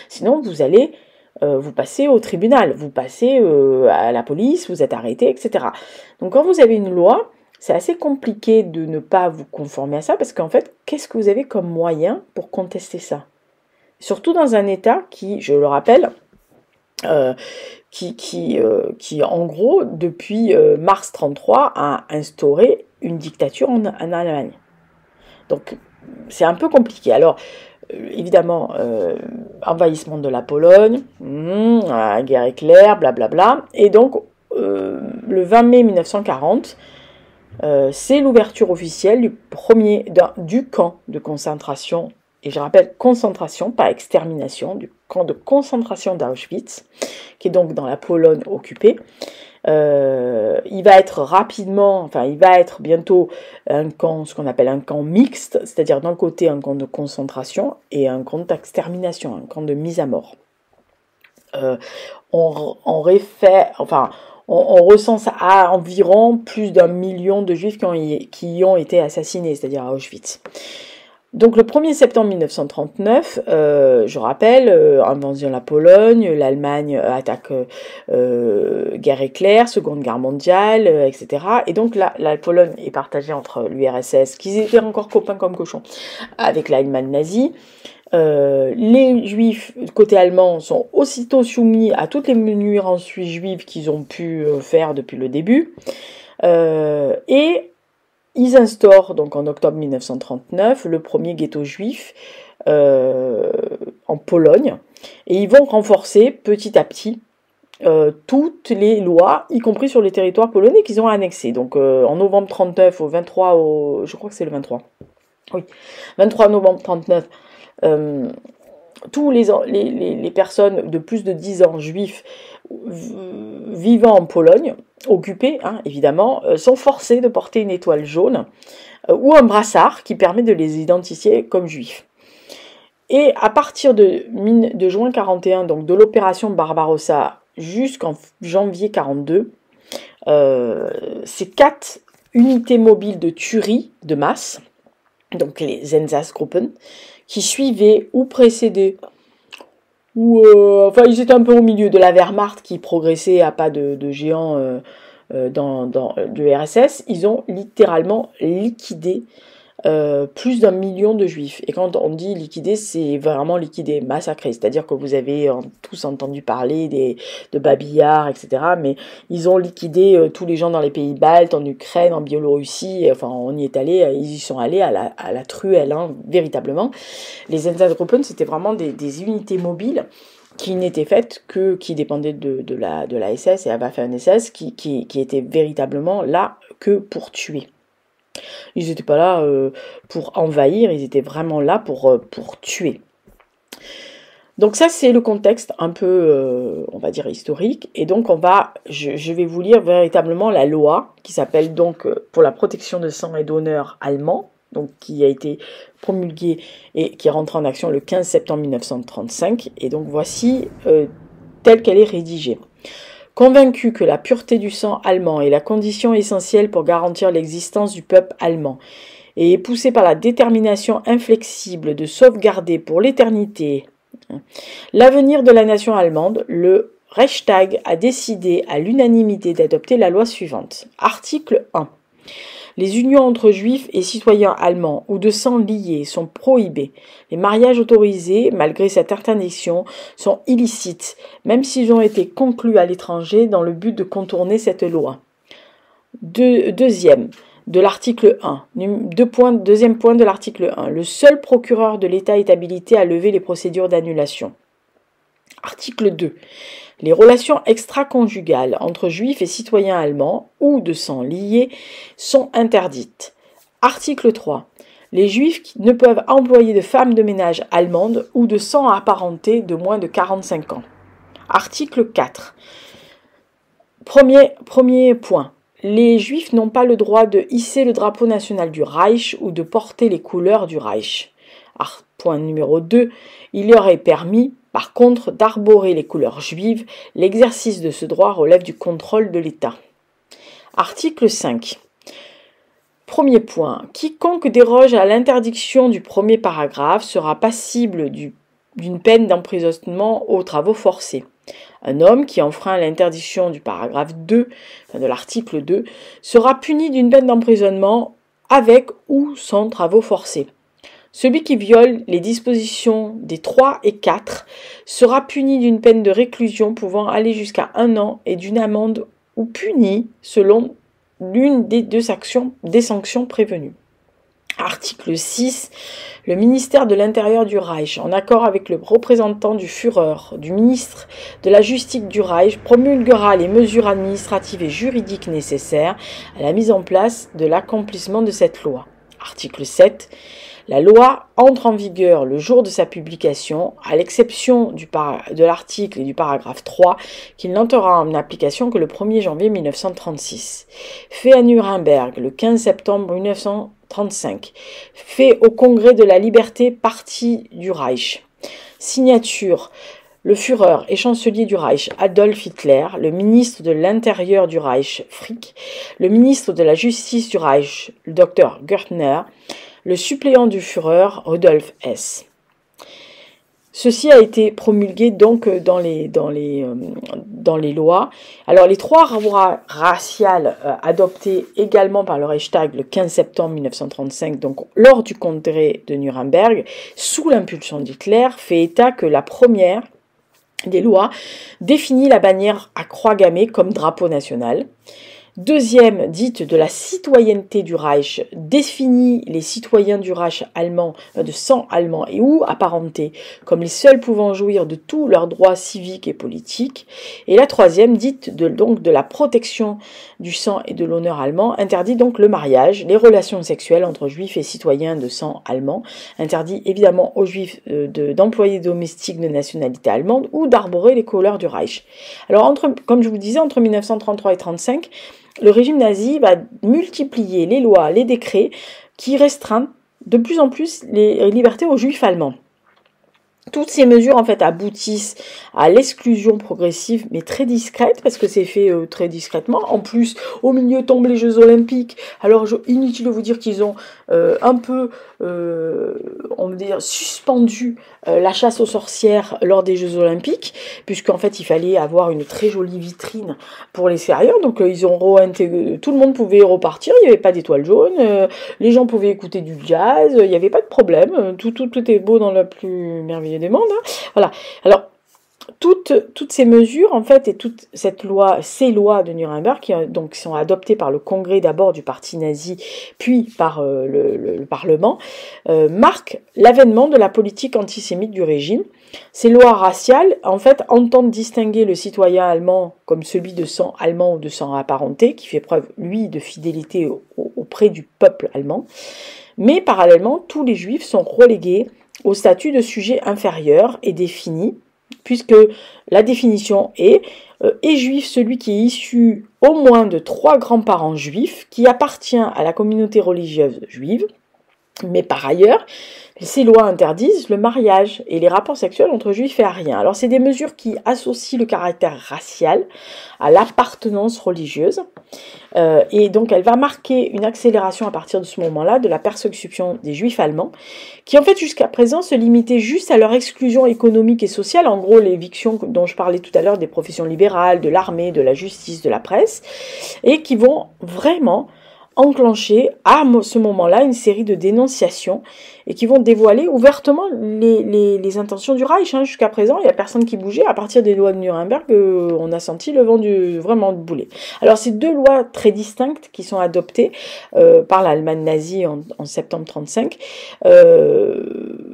Sinon, vous allez vous passez au tribunal, vous passez à la police, vous êtes arrêté, etc. Donc quand vous avez une loi, c'est assez compliqué de ne pas vous conformer à ça, parce qu'en fait, qu'est-ce que vous avez comme moyen pour contester ça? Surtout dans un État qui, je le rappelle, qui en gros, depuis mars 1933, a instauré une dictature en Allemagne. Donc, c'est un peu compliqué. Alors, évidemment, envahissement de la Pologne, guerre éclair, blablabla. Et donc, le 20 mai 1940, c'est l'ouverture officielle du camp de concentration, et je rappelle concentration, pas extermination, du camp de concentration d'Auschwitz, qui est donc dans la Pologne occupée. Il va être bientôt un camp, ce qu'on appelle un camp mixte, c'est-à-dire d'un côté un camp de concentration et un camp d'extermination, un camp de mise à mort. On recense à environ plus d'1 million de juifs qui y ont été assassinés, c'est-à-dire à Auschwitz. Donc le 1er septembre 1939, je rappelle, invasion de la Pologne, l'Allemagne attaque guerre éclair, Seconde Guerre mondiale, etc. Et donc la Pologne est partagée entre l'URSS, qui étaient encore copains comme cochons, avec l'Allemagne nazie. Les juifs côté allemand sont aussitôt soumis à toutes les nuisances juives qu'ils ont pu faire depuis le début, et ils instaurent donc en octobre 1939 le premier ghetto juif en Pologne, et ils vont renforcer petit à petit toutes les lois, y compris sur les territoires polonais qu'ils ont annexés. Donc en novembre 1939 au 23, je crois que c'est le 23, oui, 23 novembre 1939, tous les personnes de plus de 10 ans juifs vivant en Pologne, occupées évidemment, sont forcés de porter une étoile jaune ou un brassard qui permet de les identifier comme juifs. Et à partir de juin 41, donc de l'opération Barbarossa jusqu'en janvier 42, ces 4 unités mobiles de tuerie de masse, donc les Einsatzgruppen, qui suivaient ou précédaient, ou ils étaient un peu au milieu de la Wehrmacht qui progressait à pas de géant dans l'URSS. Ils ont littéralement liquidé plus d'1 million de juifs. Et quand on dit liquider, c'est vraiment liquider, massacrer. C'est-à-dire que vous avez tous entendu parler de babillards, etc. Mais ils ont liquidé tous les gens dans les pays baltes, en Ukraine, en Biélorussie. Enfin, on y est allé, ils y sont allés à la truelle, hein, véritablement. Les Einsatzgruppen, c'était vraiment des unités mobiles qui n'étaient faites qui dépendaient de la SS et à Waffen-SS, qui étaient véritablement là que pour tuer. Ils n'étaient pas là pour envahir, ils étaient vraiment là pour tuer. Donc ça, c'est le contexte un peu, on va dire, historique. Et donc, je vais vous lire véritablement la loi qui s'appelle donc pour la protection de sang et d'honneur allemand, donc qui a été promulguée et qui est rentrée en action le 15 septembre 1935. Et donc, voici telle qu'elle est rédigée. Convaincu que la pureté du sang allemand est la condition essentielle pour garantir l'existence du peuple allemand, et poussé par la détermination inflexible de sauvegarder pour l'éternité l'avenir de la nation allemande, le Reichstag a décidé à l'unanimité d'adopter la loi suivante. Article 1. Les unions entre juifs et citoyens allemands ou de sang liés sont prohibées. Les mariages autorisés, malgré cette interdiction, sont illicites, même s'ils ont été conclus à l'étranger dans le but de contourner cette loi. Deuxième, de l'article 1. Deuxième point de l'article 1. Le seul procureur de l'État est habilité à lever les procédures d'annulation. Article 2. Les relations extra-conjugales entre juifs et citoyens allemands ou de sang liés sont interdites. Article 3. Les juifs ne peuvent employer de femmes de ménage allemandes ou de sang apparenté de moins de 45 ans. Article 4. Premier point. Les juifs n'ont pas le droit de hisser le drapeau national du Reich ou de porter les couleurs du Reich. Point numéro 2. Il leur est permis, par contre, d'arborer les couleurs juives. L'exercice de ce droit relève du contrôle de l'État. Article 5. Premier point. Quiconque déroge à l'interdiction du premier paragraphe sera passible d'une peine d'emprisonnement aux travaux forcés. Un homme qui enfreint l'interdiction du paragraphe 2, de l'article 2, sera puni d'une peine d'emprisonnement avec ou sans travaux forcés. Celui qui viole les dispositions des 3 et 4 sera puni d'une peine de réclusion pouvant aller jusqu'à 1 an et d'une amende ou puni selon l'une des sanctions prévenues. Article 6. Le ministère de l'Intérieur du Reich, en accord avec le représentant du Führer, du ministre de la Justice du Reich, promulguera les mesures administratives et juridiques nécessaires à la mise en place de l'accomplissement de cette loi. Article 7. La loi entre en vigueur le jour de sa publication, à l'exception de l'article et du paragraphe 3, qui n'entrera en application que le 1er janvier 1936. Fait à Nuremberg le 15 septembre 1935. Fait au Congrès de la Liberté, parti du Reich. Signature. Le Führer et chancelier du Reich, Adolf Hitler, le ministre de l'Intérieur du Reich, Frick, le ministre de la Justice du Reich, le Dr Görtner, le suppléant du Führer, Rudolf Hess. Ceci a été promulgué donc dans les lois. Alors les 3 lois raciales adoptées également par le Reichstag le 15 septembre 1935, donc lors du congrès de Nuremberg, sous l'impulsion d'Hitler, fait état que la première des lois définit la bannière à croix gammée comme drapeau national. Deuxième, dite de la citoyenneté du Reich, définit les citoyens du Reich allemand, de sang allemand et ou apparentés, comme les seuls pouvant jouir de tous leurs droits civiques et politiques. Et la troisième, dite de la protection du sang et de l'honneur allemand, interdit donc le mariage, les relations sexuelles entre juifs et citoyens de sang allemand, interdit évidemment aux juifs d'employer domestiques de nationalité allemande ou d'arborer les couleurs du Reich. Alors, comme je vous disais, entre 1933 et 1935, le régime nazi va multiplier les lois, les décrets qui restreignent de plus en plus les libertés aux juifs allemands. Toutes ces mesures en fait aboutissent à l'exclusion progressive, mais très discrète, parce que c'est fait très discrètement. En plus, au milieu tombent les Jeux Olympiques. Alors, inutile de vous dire qu'ils ont un peu, on va dire, suspendu la chasse aux sorcières lors des Jeux Olympiques, puisqu'en fait, il fallait avoir une très jolie vitrine pour l'extérieur. Donc, ils ont tout le monde pouvait repartir. Il n'y avait pas d'étoiles jaunes. Les gens pouvaient écouter du jazz. Il n'y avait pas de problème. Tout est beau dans la plus merveilleuse des mondes. Hein. Voilà. Alors, toutes ces mesures, en fait, et toute cette loi, ces lois de Nuremberg, qui donc sont adoptées par le congrès d'abord du parti nazi, puis par le Parlement, marquent l'avènement de la politique antisémite du régime. Ces lois raciales, en fait, entendent distinguer le citoyen allemand comme celui de sang allemand ou de sang apparenté, qui fait preuve, lui, de fidélité auprès du peuple allemand. Mais parallèlement, tous les juifs sont relégués au statut de sujet inférieur et défini, puisque la définition est juif celui qui est issu au moins de 3 grands-parents juifs, qui appartient à la communauté religieuse juive, mais par ailleurs, ces lois interdisent le mariage et les rapports sexuels entre juifs et ariens. Alors c'est des mesures qui associent le caractère racial à l'appartenance religieuse, et donc elle va marquer une accélération à partir de ce moment-là de la persécution des juifs allemands, qui en fait jusqu'à présent se limitaient juste à leur exclusion économique et sociale, en gros l'éviction dont je parlais tout à l'heure des professions libérales, de l'armée, de la justice, de la presse, et qui vont vraiment enclencher à ce moment-là une série de dénonciations et qui vont dévoiler ouvertement les intentions du Reich. Hein. Jusqu'à présent, il n'y a personne qui bougeait. À partir des lois de Nuremberg, on a senti le vent vraiment de boulet. Alors, ces 2 lois très distinctes qui sont adoptées par l'Allemagne nazie en septembre 1935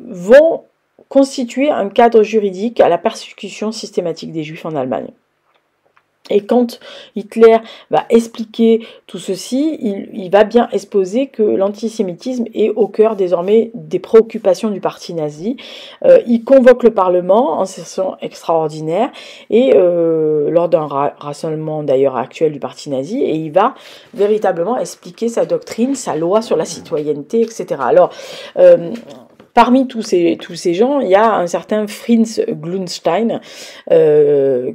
vont constituer un cadre juridique à la persécution systématique des Juifs en Allemagne. Et quand Hitler va expliquer tout ceci, il va bien exposer que l'antisémitisme est au cœur désormais des préoccupations du parti nazi. Il convoque le Parlement en session extraordinaire et lors d'un rassemblement d'ailleurs actuel du parti nazi, et il va véritablement expliquer sa doctrine, sa loi sur la citoyenneté, etc. Alors, parmi tous ces gens, il y a un certain Fritz Glunstein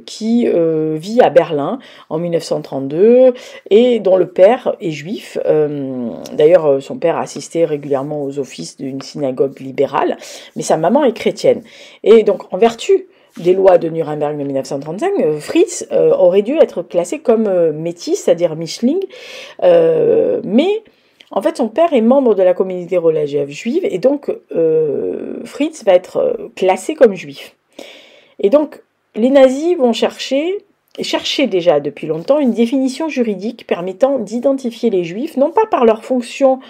qui vit à Berlin en 1932 et dont le père est juif. D'ailleurs, son père assistait régulièrement aux offices d'une synagogue libérale, mais sa maman est chrétienne. Et donc, en vertu des lois de Nuremberg de 1935, Fritz aurait dû être classé comme métis, c'est-à-dire Mischling, mais en fait, son père est membre de la communauté religieuse juive et donc Fritz va être classé comme juif. Et donc, les nazis vont chercher déjà depuis longtemps une définition juridique permettant d'identifier les juifs, non pas par leur fonction,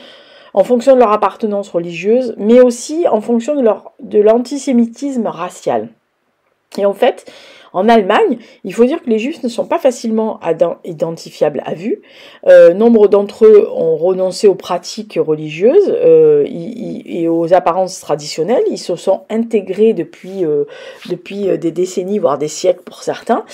en fonction de leur appartenance religieuse, mais aussi en fonction de l'antisémitisme racial. Et en fait, en Allemagne, il faut dire que les juifs ne sont pas facilement identifiables à vue. Nombre d'entre eux ont renoncé aux pratiques religieuses et aux apparences traditionnelles. Ils se sont intégrés depuis des décennies, voire des siècles pour certains.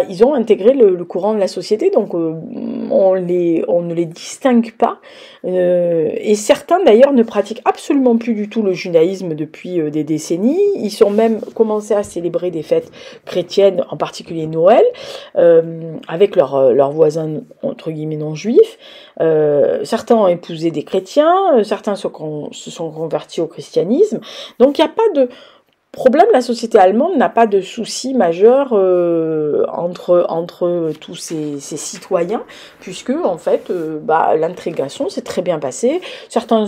Ils ont intégré le courant de la société, donc on ne les distingue pas. Et certains d'ailleurs ne pratiquent absolument plus du tout le judaïsme depuis des décennies. Ils sont même commencé à célébrer des fêtes chrétiennes, en particulier Noël, avec leurs voisins entre guillemets non juifs. Certains ont épousé des chrétiens, certains se sont convertis au christianisme. Donc il n'y a pas de problème, la société allemande n'a pas de souci majeur entre tous ces citoyens, puisque en fait l'intégration s'est très bien passée. Certains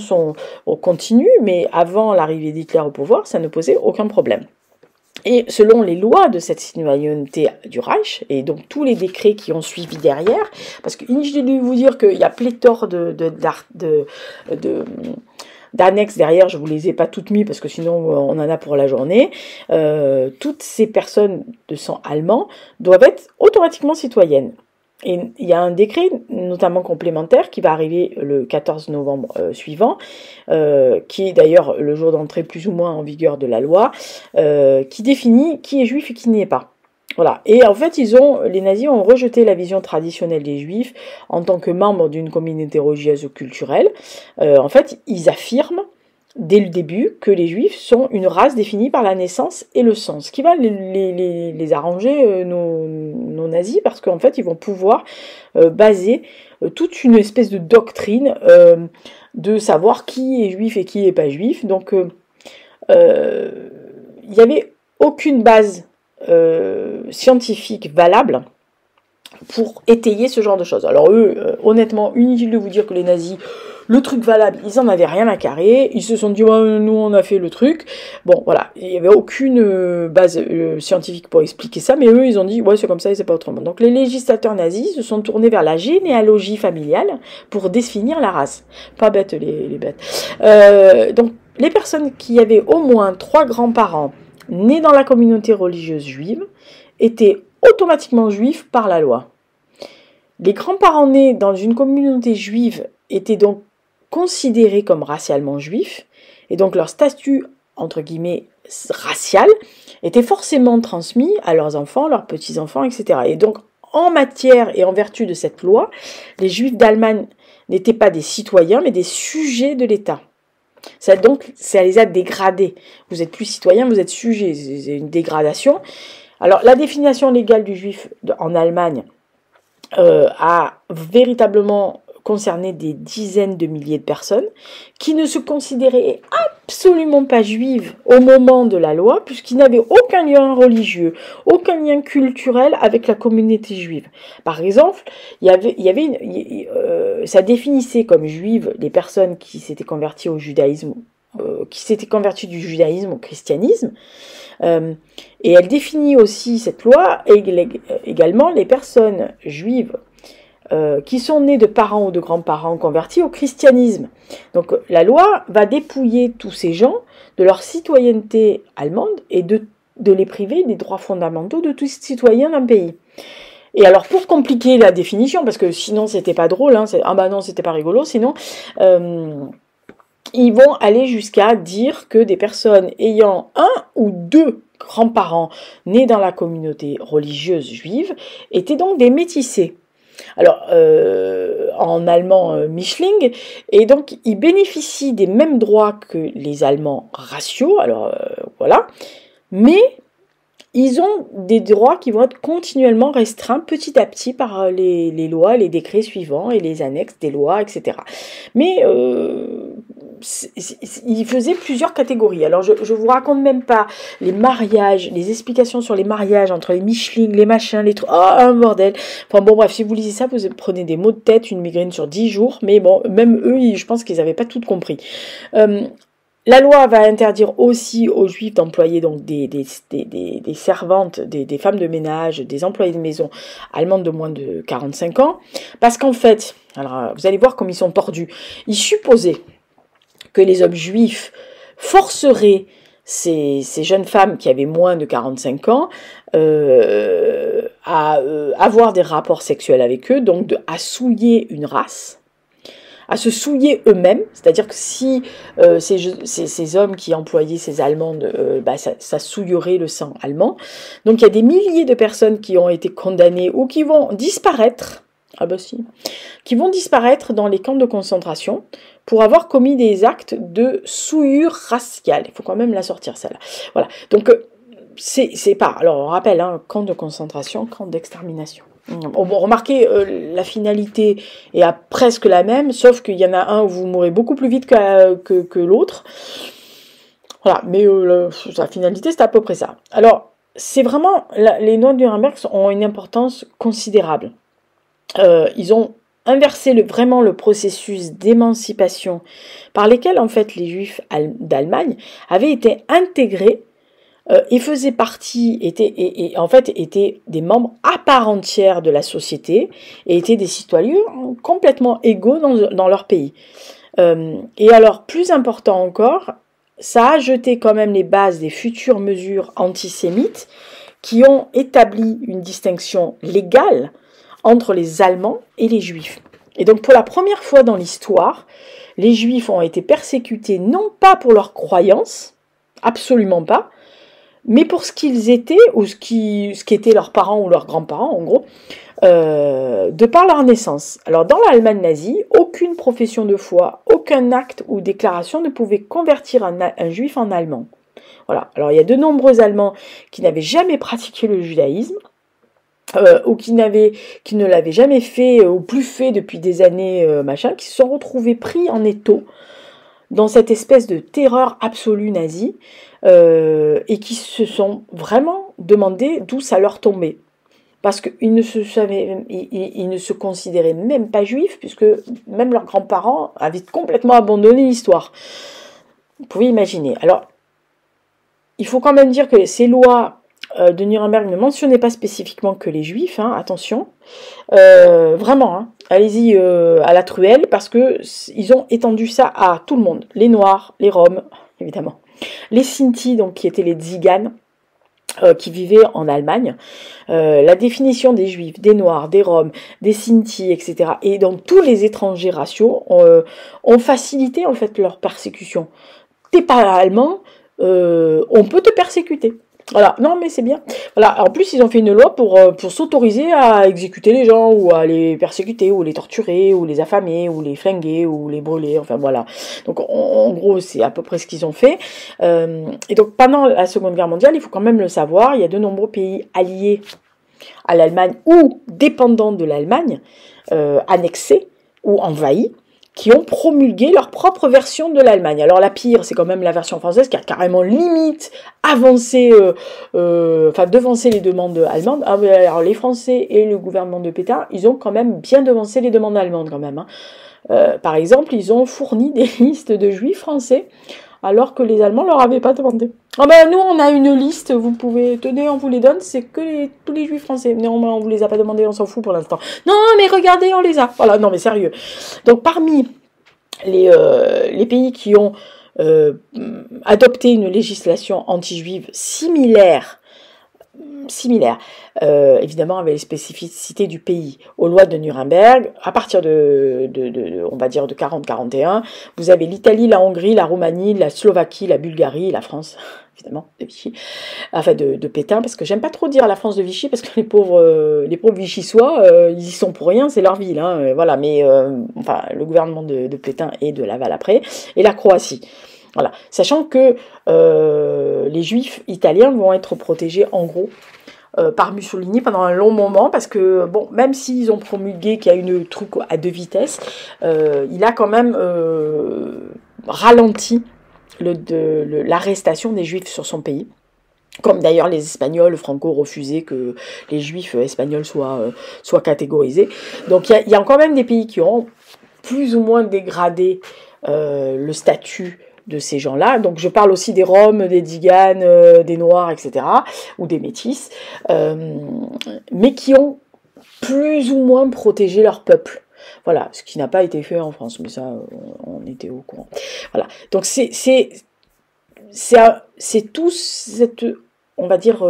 continuent, mais avant l'arrivée d'Hitler au pouvoir, ça ne posait aucun problème. Et selon les lois de cette citoyenneté du Reich, et donc tous les décrets qui ont suivi derrière, parce que j'ai dû vous dire qu'il y a pléthore d'annexes derrière, je ne vous les ai pas toutes mises parce que sinon on en a pour la journée. Toutes ces personnes de sang allemand doivent être automatiquement citoyennes. Et il y a un décret, notamment complémentaire, qui va arriver le 14 novembre suivant, qui est d'ailleurs le jour d'entrée plus ou moins en vigueur de la loi, qui définit qui est juif et qui n'y est pas. Voilà. Et en fait, les nazis ont rejeté la vision traditionnelle des juifs en tant que membres d'une communauté religieuse ou culturelle. En fait, ils affirment dès le début, que les juifs sont une race définie par la naissance et le sang. Ce qui va les arranger, nos nazis, parce qu'en fait, ils vont pouvoir baser toute une espèce de doctrine de savoir qui est juif et qui n'est pas juif. Donc, il n'y avait aucune base scientifique valable pour étayer ce genre de choses. Alors eux, honnêtement, inutile de vous dire que les nazis, le truc valable, ils en avaient rien à carrer, ils se sont dit, ouais, nous on a fait le truc, bon voilà, il n'y avait aucune base scientifique pour expliquer ça, mais eux ils ont dit, ouais c'est comme ça et c'est pas autrement. Donc les législateurs nazis se sont tournés vers la généalogie familiale pour définir la race. Pas bêtes les bêtes. Donc les personnes qui avaient au moins 3 grands-parents nés dans la communauté religieuse juive étaient automatiquement juifs par la loi. Les grands-parents nés dans une communauté juive étaient donc considérés comme racialement juifs, et donc leur statut, entre guillemets, racial, était forcément transmis à leurs enfants, leurs petits-enfants, etc. Et donc, en matière et en vertu de cette loi, les juifs d'Allemagne n'étaient pas des citoyens, mais des sujets de l'État. Ça les a dégradés. Vous êtes plus citoyen, vous êtes sujet. C'est une dégradation. Alors, la définition légale du juif en Allemagne a véritablement concerné des dizaines de milliers de personnes qui ne se considéraient absolument pas juives au moment de la loi, puisqu'ils n'avaient aucun lien religieux, aucun lien culturel avec la communauté juive. Par exemple, ça définissait comme juives les personnes qui s'étaient converties au judaïsme, qui s'étaient converties du judaïsme au christianisme. Et elle définit aussi, cette loi, également les personnes juives qui sont nées de parents ou de grands-parents convertis au christianisme. Donc la loi va dépouiller tous ces gens de leur citoyenneté allemande et de les priver des droits fondamentaux de tous citoyens d'un pays. Et alors pour compliquer la définition, parce que sinon c'était pas drôle, hein, ah bah non c'était pas rigolo, sinon ils vont aller jusqu'à dire que des personnes ayant 1 ou 2 grands-parents nés dans la communauté religieuse juive étaient donc des métissés. Alors, en allemand, Mischling, et donc ils bénéficient des mêmes droits que les Allemands raciaux, alors voilà, mais ils ont des droits qui vont être continuellement restreints petit à petit par les lois, les décrets suivants et les annexes des lois, etc. Mais il faisait plusieurs catégories. Alors je vous raconte même pas les mariages, les explications sur les mariages entre les Mischling, les machins, les trucs. Oh, un bordel. Enfin bon bref, si vous lisez ça, vous prenez des maux de tête, une migraine sur 10 jours. Mais bon, même eux, je pense qu'ils n'avaient pas tout compris. La loi va interdire aussi aux juifs d'employer donc des servantes, des femmes de ménage, des employés de maison allemandes de moins de 45 ans. Parce qu'en fait, alors vous allez voir comme ils sont tordus. Ils supposaient que les hommes juifs forceraient ces jeunes femmes qui avaient moins de 45 ans à avoir des rapports sexuels avec eux, donc à souiller une race, à se souiller eux-mêmes, c'est-à-dire que si ces hommes qui employaient ces Allemandes, ça souillerait le sang allemand. Donc il y a des milliers de personnes qui ont été condamnées ou qui vont disparaître, qui vont disparaître dans les camps de concentration pour avoir commis des actes de souillure raciale. Il faut quand même la sortir celle-là. Voilà. Donc c'est pas. Alors on rappelle, hein, camp de concentration, camp d'extermination. Bon, remarquez, la finalité est presque la même, sauf qu'il y en a un où vous mourrez beaucoup plus vite que l'autre. Voilà, mais la finalité, c'est à peu près ça. Alors, c'est vraiment, les lois de Nuremberg ont une importance considérable. Ils ont inversé vraiment le processus d'émancipation par lesquels, en fait, les Juifs d'Allemagne avaient été intégrés et faisaient partie, étaient des membres à part entière de la société et étaient des citoyens complètement égaux dans leur pays. Et alors, plus important encore, ça a jeté quand même les bases des futures mesures antisémites qui ont établi une distinction légale entre les Allemands et les Juifs. Et donc, pour la première fois dans l'histoire, les Juifs ont été persécutés non pas pour leurs croyances, absolument pas, mais pour ce qu'ils étaient, ou ce qu'étaient leurs parents ou leurs grands-parents, en gros, de par leur naissance. Alors, dans l'Allemagne nazie, aucune profession de foi, aucun acte ou déclaration ne pouvait convertir un juif en allemand. Voilà. Alors, il y a de nombreux Allemands qui n'avaient jamais pratiqué le judaïsme, ou qui ne l'avaient jamais fait, ou plus fait depuis des années, qui se sont retrouvés pris en étau dans cette espèce de terreur absolue nazie, et qui se sont vraiment demandé d'où ça leur tombait. Parce qu'ils ne se considéraient même pas juifs, puisque même leurs grands-parents avaient complètement abandonné l'histoire. Vous pouvez imaginer. Alors, il faut quand même dire que ces lois de Nuremberg ne mentionnaient pas spécifiquement que les juifs, hein, attention. Vraiment, hein, allez-y à la truelle, parce qu'ils ont étendu ça à tout le monde. Les Noirs, les Roms, évidemment. Les Sinti, donc, qui étaient les Tziganes, qui vivaient en Allemagne. La définition des Juifs, des Noirs, des Roms, des Sinti, etc. et donc tous les étrangers raciaux ont facilité en fait leur persécution. T'es pas allemand, on peut te persécuter. Voilà, non mais c'est bien. Voilà, en plus ils ont fait une loi pour s'autoriser à exécuter les gens, ou à les persécuter, ou les torturer, ou les affamer, ou les flinguer, ou les brûler, enfin voilà. Donc en gros c'est à peu près ce qu'ils ont fait. Et donc pendant la Seconde Guerre mondiale, il faut quand même le savoir, il y a de nombreux pays alliés à l'Allemagne, ou dépendants de l'Allemagne, annexés, ou envahis, qui ont promulgué leur propre version de l'Allemagne. Alors la pire, c'est quand même la version française qui a carrément limite avancé, devancé les demandes allemandes. Alors les Français et le gouvernement de Pétain, ils ont quand même bien devancé les demandes allemandes quand même. Hein. Par exemple, ils ont fourni des listes de juifs français, alors que les Allemands leur avaient pas demandé. Ah ben nous on a une liste, vous pouvez, tenez, on vous les donne, c'est que tous les juifs français. Non, on vous les a pas demandé, on s'en fout pour l'instant. Non mais regardez, on les a. Voilà, non mais sérieux. Donc parmi les pays qui ont adopté une législation anti-juive similaire, évidemment avec les spécificités du pays, aux lois de Nuremberg, à partir on va dire de 40-41, vous avez l'Italie, la Hongrie, la Roumanie, la Slovaquie, la Bulgarie, la France, évidemment, de Vichy, enfin de Pétain, parce que j'aime pas trop dire la France de Vichy, parce que les pauvres Vichysois, ils y sont pour rien, c'est leur ville, hein, voilà, mais le gouvernement de Pétain et de Laval après, et la Croatie. Voilà, sachant que les juifs italiens vont être protégés en gros par Mussolini pendant un long moment, parce que bon, même s'ils ont promulgué qu'il y a une truc à deux vitesses, il a quand même ralenti l'arrestation des juifs sur son pays. Comme d'ailleurs les Espagnols franco refusaient que les juifs espagnols soient catégorisés. Donc il y a quand même des pays qui ont plus ou moins dégradé le statut de ces gens-là. Donc je parle aussi des Roms, des Tziganes, des Noirs, etc., ou des Métis, mais qui ont plus ou moins protégé leur peuple. Voilà, ce qui n'a pas été fait en France, mais ça, on était au courant. Voilà, donc c'est tout cette, on va dire,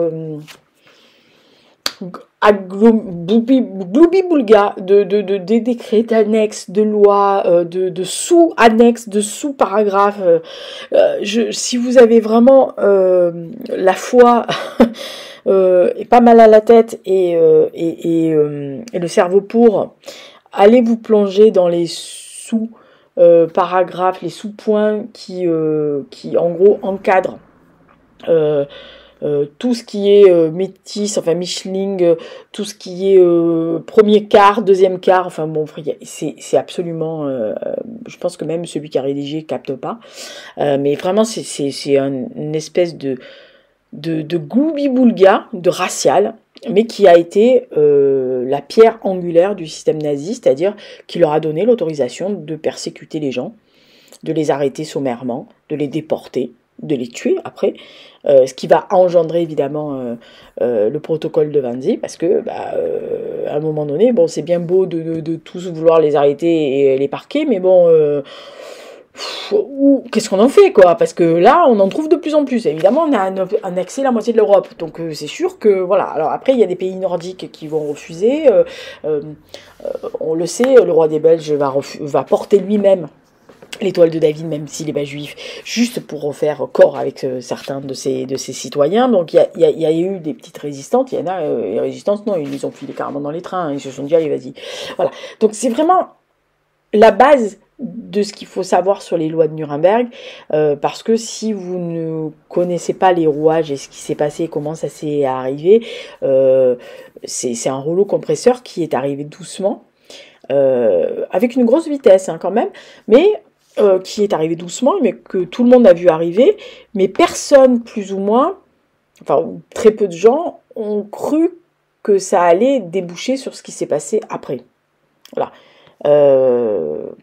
gloubi-boulga de décrets, d'annexes, de lois, de sous-annexes, de sous-paragraphes. Si vous avez vraiment la foi et pas mal à la tête et le cerveau pour, allez vous plonger dans les sous-paragraphes, les sous-points qui en gros encadrent tout ce qui est métis, enfin Mischling, tout ce qui est premier quart, deuxième quart, enfin bon, c'est absolument, je pense que même celui qui a rédigé capte pas, mais vraiment c'est une espèce de gloubi-boulga, de racial, mais qui a été la pierre angulaire du système nazi, c'est-à-dire qui leur a donné l'autorisation de persécuter les gens, de les arrêter sommairement, de les déporter, de les tuer après, ce qui va engendrer évidemment le protocole de Wannsee, parce que à un moment donné, bon, c'est bien beau de tous vouloir les arrêter et les parquer, mais bon, qu'est-ce qu'on en fait, quoi? Parce que là, on en trouve de plus en plus. Évidemment, on a annexé la moitié de l'Europe, donc c'est sûr que, voilà. Alors après, il y a des pays nordiques qui vont refuser, on le sait, le roi des Belges va porter lui-même l'étoile de David, même s'il n'est pas juif, juste pour refaire corps avec certains de ses citoyens. Donc il y a eu des petites résistantes, il y en a, les résistances, non, ils ont filé carrément dans les trains, ils se sont dit, allez, vas-y. Voilà. Donc c'est vraiment la base de ce qu'il faut savoir sur les lois de Nuremberg, parce que si vous ne connaissez pas les rouages et ce qui s'est passé et comment ça s'est arrivé, c'est un rouleau compresseur qui est arrivé doucement, avec une grosse vitesse quand même, mais qui est arrivé doucement, mais que tout le monde a vu arriver, mais personne, plus ou moins, enfin très peu de gens, ont cru que ça allait déboucher sur ce qui s'est passé après. Voilà.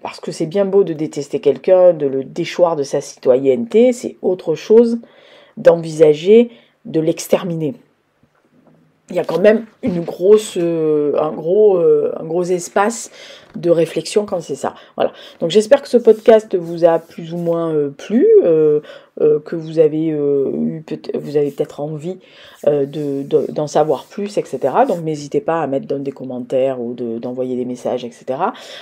Parce que c'est bien beau de détester quelqu'un, de le déchoir de sa citoyenneté, c'est autre chose d'envisager de l'exterminer. Il y a quand même un gros espace de réflexion quand c'est ça. Voilà. Donc j'espère que ce podcast vous a plus ou moins plu, que vous avez vous avez peut-être envie d'en savoir plus, etc. Donc n'hésitez pas à mettre dans des commentaires ou d'envoyer des messages, etc.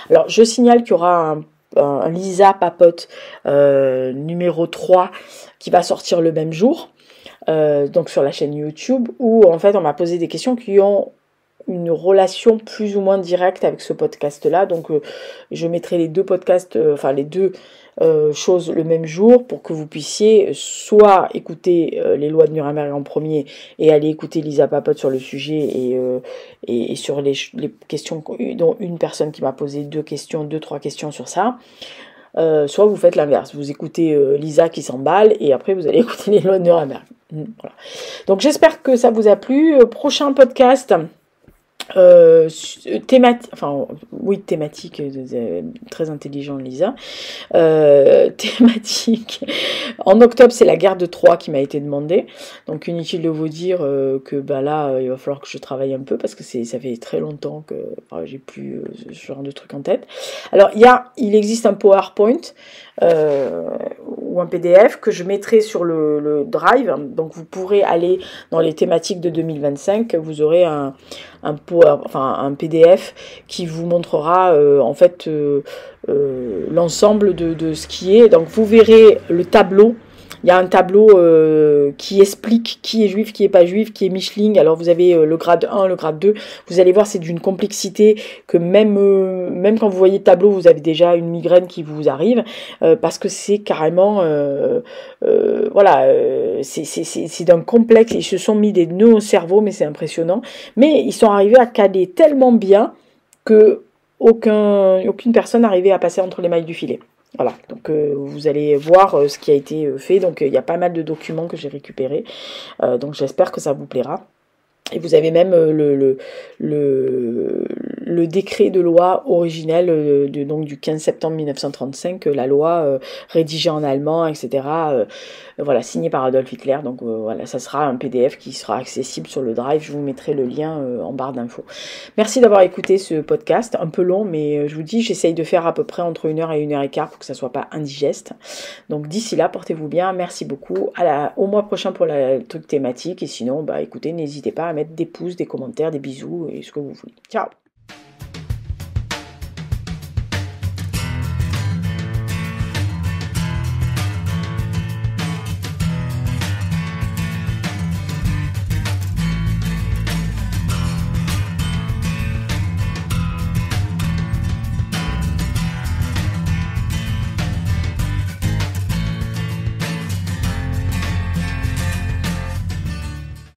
Alors je signale qu'il y aura un Lisa Papote numéro 3 qui va sortir le même jour. Donc sur la chaîne YouTube, où en fait on m'a posé des questions qui ont une relation plus ou moins directe avec ce podcast-là. Donc je mettrai les deux podcasts, les deux choses le même jour pour que vous puissiez soit écouter les lois de Nuremberg en premier et aller écouter Lisa Papote sur le sujet et sur les questions, dont une personne qui m'a posé trois questions sur ça. Soit vous faites l'inverse, vous écoutez Lisa qui s'emballe et après vous allez écouter les lois de Nuremberg. Voilà. Donc j'espère que ça vous a plu. Prochain podcast thématique, très intelligent Lisa. Thématique. En octobre, c'est la guerre de Troie qui m'a été demandée. Donc inutile de vous dire que là, il va falloir que je travaille un peu parce que ça fait très longtemps que j'ai plus ce genre de truc en tête. Alors il existe un PowerPoint ou un PDF que je mettrai sur le Drive. Donc vous pourrez aller dans les thématiques de 2025. Vous aurez un PDF qui vous montrera l'ensemble de ce qui est. Donc vous verrez le tableau. Il y a un tableau qui explique qui est juif, qui est pas juif, qui est Mischling. Alors vous avez le grade 1, le grade 2. Vous allez voir, c'est d'une complexité que même quand vous voyez le tableau, vous avez déjà une migraine qui vous arrive parce que c'est carrément c'est d'un complexe. Ils se sont mis des nœuds au cerveau, mais c'est impressionnant. Mais ils sont arrivés à caler tellement bien que aucune personne n'arrivait à passer entre les mailles du filet. Voilà, donc vous allez voir ce qui a été fait. Donc il y a pas mal de documents que j'ai récupérés. Donc j'espère que ça vous plaira. Et vous avez même le décret de loi originel donc du 15 septembre 1935, la loi rédigée en allemand, etc. Voilà, signé par Adolf Hitler. Donc voilà, ça sera un PDF qui sera accessible sur le Drive. Je vous mettrai le lien en barre d'infos. Merci d'avoir écouté ce podcast, un peu long, mais je vous dis, j'essaye de faire à peu près entre 1h et 1h15 pour que ça soit pas indigeste. Donc d'ici là, portez-vous bien. Merci beaucoup. Au mois prochain pour le truc thématique. Et sinon, écoutez, n'hésitez pas à mettre des pouces, des commentaires, des bisous et ce que vous voulez. Ciao!